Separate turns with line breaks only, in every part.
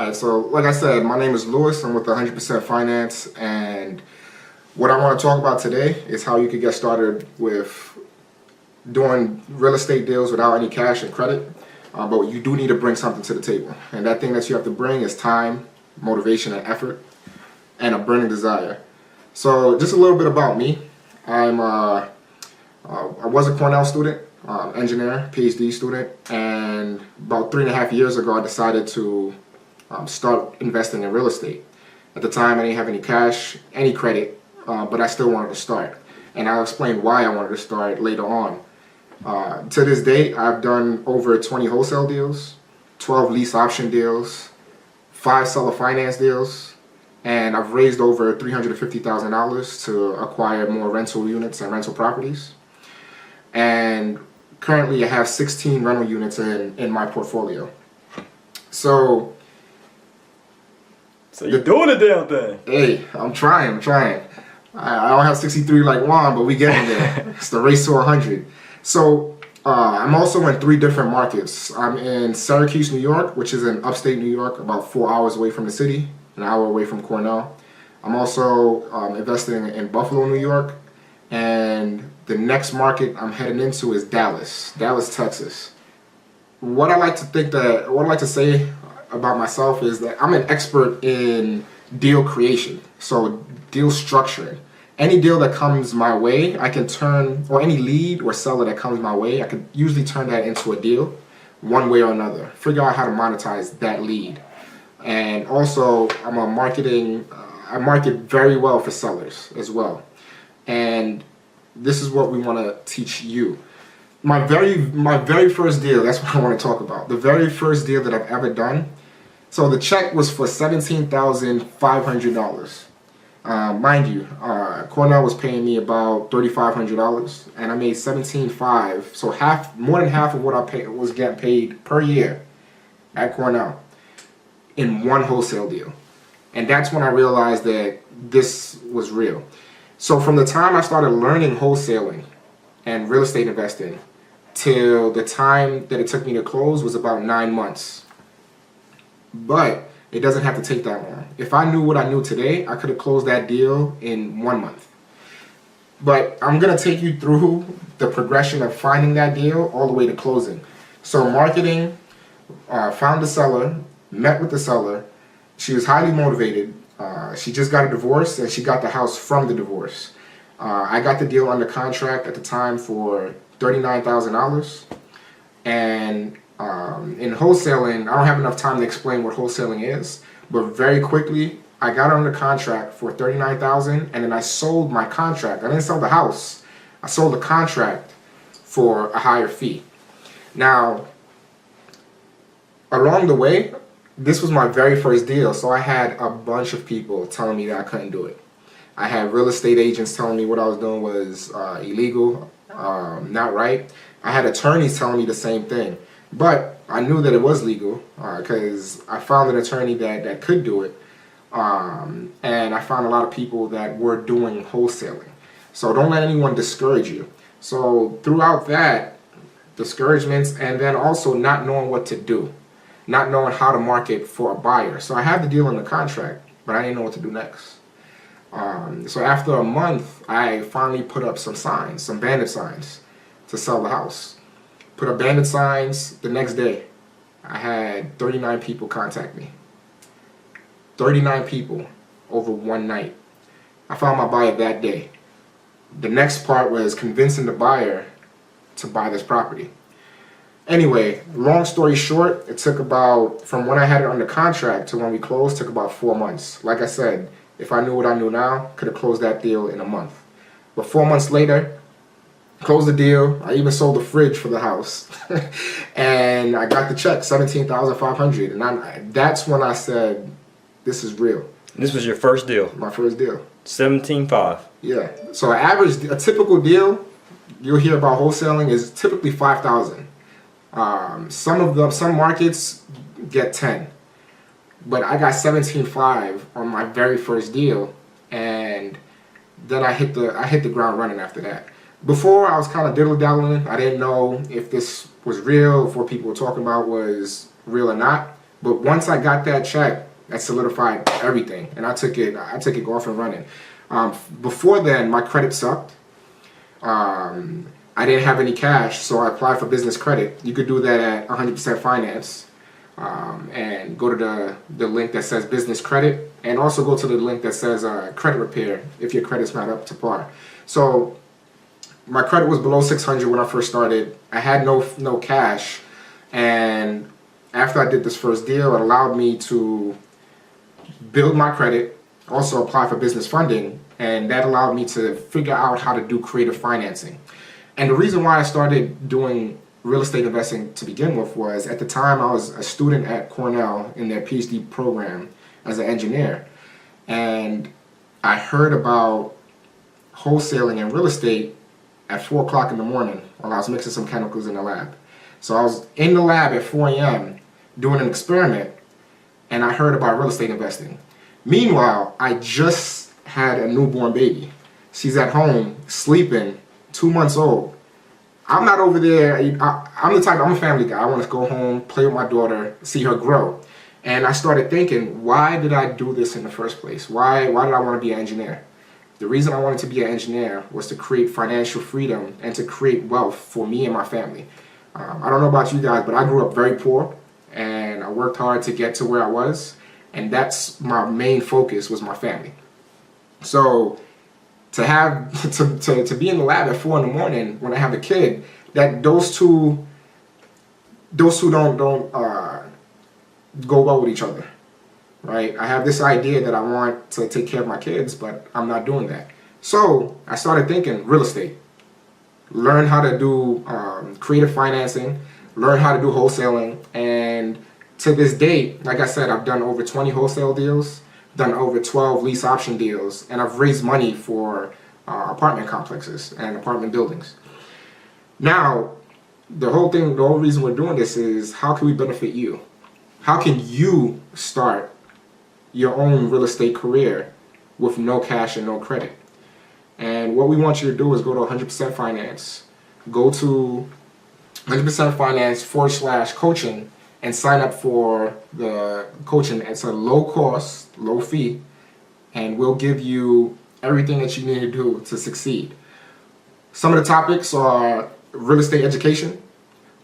Alright, so like I said, my name is Lewis. I'm with 100% Finance, and what I want to talk about today is how you could get started with doing real estate deals without any cash and credit. But you do need to bring something to the table, and that thing that you have to bring is time, motivation, and effort, and a burning desire. So just a little bit about me. I was a Cornell student, engineer, PhD student, and about 3.5 years ago I decided to start investing in real estate. At the time I didn't have any cash, any credit, but I still wanted to start. And I'll explain why I wanted to start later on. To this date, I've done over 20 wholesale deals, 12 lease option deals, 5 seller finance deals, and I've raised over $350,000 to acquire more rental units and rental properties. And currently I have 16 rental units in my portfolio. So
you're doing the damn thing.
Hey, I'm trying. I don't have 63 like Juan, but we getting there. It's the race to 100. So I'm also in 3 different markets. I'm in Syracuse, New York, which is in upstate New York, about 4 hours away from the city, an hour away from Cornell. I'm also investing in Buffalo, New York, and the next market I'm heading into is Dallas, Texas. What I like to say about myself is that I'm an expert in deal creation, so deal structuring. Any deal that comes my way, I can turn, or any lead or seller that comes my way, I can usually turn that into a deal one way or another. Figure out how to monetize that lead. And also, I market very well for sellers as well. And this is what we want to teach you. My very first deal, that's what I want to talk about. The very first deal that I've ever done. So the check was for $17,500. Mind you, Cornell was paying me about $3,500, and I made $17,500. So more than half of what I was getting paid per year at Cornell in one wholesale deal. And that's when I realized that this was real. So from the time I started learning wholesaling and real estate investing till the time that it took me to close was about 9 months. But it doesn't have to take that long. If I knew what I knew today, I could have closed that deal in 1 month. But I'm going to take you through the progression of finding that deal all the way to closing. So marketing, found the seller, met with the seller. She was highly motivated. She just got a divorce, and she got the house from the divorce. I got the deal under contract at the time for $39,000. And in wholesaling, I don't have enough time to explain what wholesaling is, but very quickly I got under contract for $39,000, and then I sold my contract. I didn't sell the house. I sold the contract for a higher fee. Now, along the way, this was my very first deal, so I had a bunch of people telling me that I couldn't do it. I had real estate agents telling me what I was doing was illegal, not right. I had attorneys telling me the same thing. But I knew that it was legal because I found an attorney that could do it. And I found a lot of people that were doing wholesaling. So don't let anyone discourage you. So throughout that, discouragements, and then also not knowing what to do. Not knowing how to market for a buyer. So I had the deal in the contract, but I didn't know what to do next. So after a month, I finally put up some signs, some bandit signs to sell the house. Put up bandit signs. The next day, I had 39 people contact me. 39 people over one night. I found my buyer that day. The next part was convincing the buyer to buy this property. Anyway, long story short, it took about, from when I had it under contract to when we closed, took about 4 months. Like I said, if I knew what I knew now, could have closed that deal in a month. But 4 months later, closed the deal. I even sold the fridge for the house. And I got the check, $17,500. And that's when I said, this is real.
This was your first deal?
My first deal.
$17,500.
Yeah. So a typical deal you'll hear about wholesaling is typically $5,000. Some markets get 10. But I got $17,500 on my very first deal, and then I hit the ground running after that. Before, I was kind of diddle-daddling. I didn't know if this was real, if what people were talking about was real or not. But once I got that check, that solidified everything, and I took it off and running. Before then, my credit sucked. I didn't have any cash, so I applied for business credit. You could do that at 100% Finance, and go to the link that says business credit, and also go to the link that says credit repair if your credit's not up to par. So my credit was below 600 when I first started. I had no cash, and after I did this first deal, it allowed me to build my credit, also apply for business funding, and that allowed me to figure out how to do creative financing. And the reason why I started doing real estate investing to begin with was, at the time I was a student at Cornell in their PhD program as an engineer, and I heard about wholesaling and real estate at 4 o'clock in the morning while I was mixing some chemicals in the lab. So I was in the lab at 4 a.m. doing an experiment, and I heard about real estate investing. Meanwhile, I just had a newborn baby. She's at home, sleeping, 2 months old. I'm not over there. I'm a family guy. I want to go home, play with my daughter, see her grow. And I started thinking, why did I do this in the first place? Why did I want to be an engineer? The reason I wanted to be an engineer was to create financial freedom and to create wealth for me and my family. I don't know about you guys, but I grew up very poor, and I worked hard to get to where I was, and that's my main focus, was my family. So to have to be in the lab at 4 in the morning when I have a kid, that those two don't go well with each other, right? I have this idea that I want to take care of my kids, but I'm not doing that. So I started thinking real estate. Learn how to do creative financing, learn how to do wholesaling, and to this date, like I said, I've done over 20 wholesale deals, done over 12 lease option deals, and I've raised money for apartment complexes and apartment buildings. Now, the whole reason we're doing this is, how can we benefit you? How can you start your own real estate career with no cash and no credit? And what we want you to do is go to 100% Finance, go to 100% Finance /coaching, and sign up for the coaching. It's a low cost, low fee, and we'll give you everything that you need to do to succeed. Some of the topics are real estate education,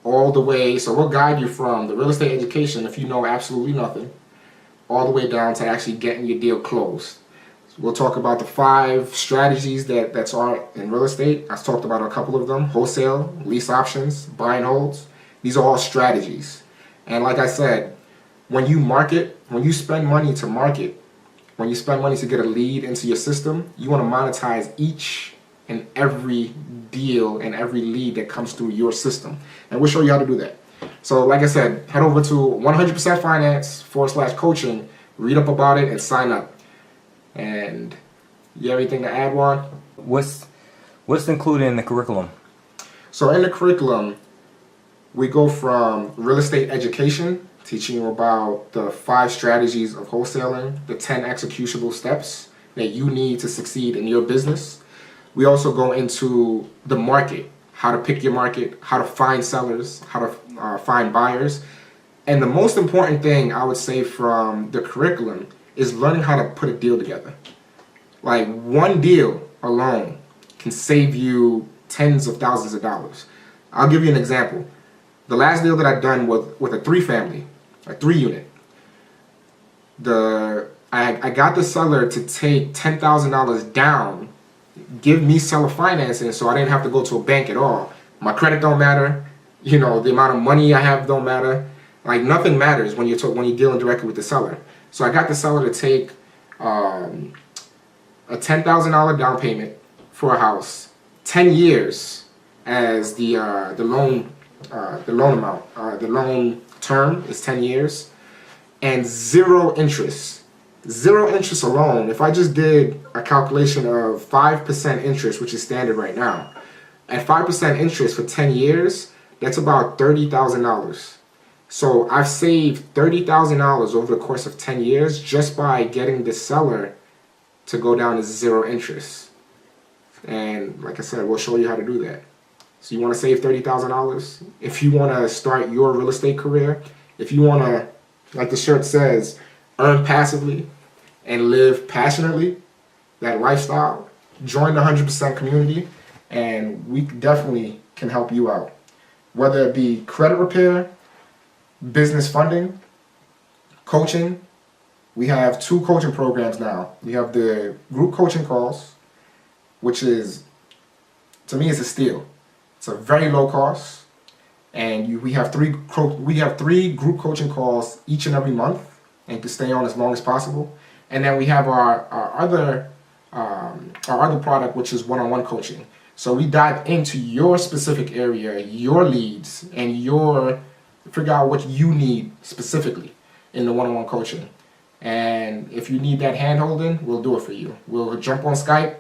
all the way, so we'll guide you from the real estate education, if you know absolutely nothing, all the way down to actually getting your deal closed. So we'll talk about the 5 strategies that's are in real estate. I've talked about a couple of them: wholesale, lease options, buy and holds. These are all strategies. And like I said, when you market, when you spend money to market, when you spend money to get a lead into your system, you want to monetize each and every deal and every lead that comes through your system. And we'll show you how to do that. So like I said, head over to 100% Finance /coaching, read up about it, and sign up. And you have anything to add, Juan?
What's included in the curriculum?
So in the curriculum, we go from real estate education, teaching you about the 5 strategies of wholesaling, the 10 executable steps that you need to succeed in your business. We also go into the market, how to pick your market, how to find sellers, how to find buyers. And the most important thing I would say from the curriculum is learning how to put a deal together. Like, one deal alone can save you tens of thousands of dollars. I'll give you an example. The last deal that I've done with a 3-family, a 3-unit, I got the seller to take $10,000 down, give me seller financing, so I didn't have to go to a bank at all. My credit don't matter, the amount of money I have don't matter. Like, nothing matters when you're dealing directly with the seller. So I got the seller to take a $10,000 down payment for a house, 10 years as the loan amount. The loan term is 10 years, and 0 interest. 0 interest alone. If I just did a calculation of 5% interest, which is standard right now, at 5% interest for 10 years, that's about $30,000. So I've saved $30,000 over the course of 10 years just by getting the seller to go down to 0 interest. And like I said, we'll show you how to do that. So you want to save $30,000? If you want to start your real estate career, if you want to like the shirt says, earn passively and live passionately, that lifestyle, join the 100% community, and we definitely can help you out. Whether it be credit repair, business funding, coaching. We have 2 coaching programs now. We have the group coaching calls, which is, to me, it's a steal. It's a very low cost, and we have 3 group coaching calls each and every month, and you can stay on as long as possible. And then we have our other product, which is one-on-one coaching. So we dive into your specific area, your leads, and figure out what you need specifically in the one-on-one coaching. And if you need that hand-holding, we'll do it for you. We'll jump on Skype.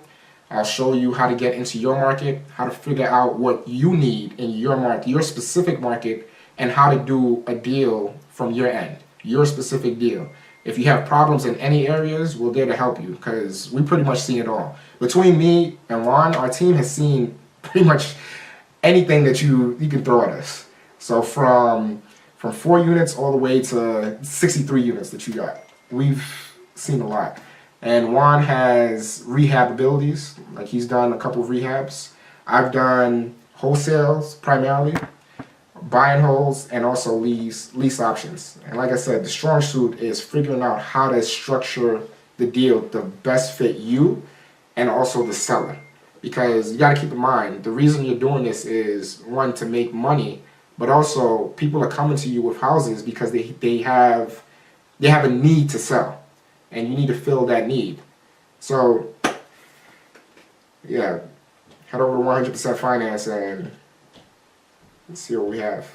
I'll show you how to get into your market, how to figure out what you need in your market, your specific market, and how to do a deal from your end, your specific deal. If you have problems in any areas, we're there to help you because we pretty much see it all. Between me and Juan, our team has seen pretty much anything that you can throw at us. So from 4 units all the way to 63 units that you got. We've seen a lot. And Juan has rehab abilities, like he's done a couple of rehabs. I've done wholesales primarily, buy and holds, and also lease options. And like I said, the strong suit is figuring out how to structure the deal to best fit you and also the seller. Because you got to keep in mind, the reason you're doing this is, one, to make money, but also people are coming to you with houses because they have a need to sell, and you need to fill that need. So yeah, head over to 100% Finance and let's see what we have.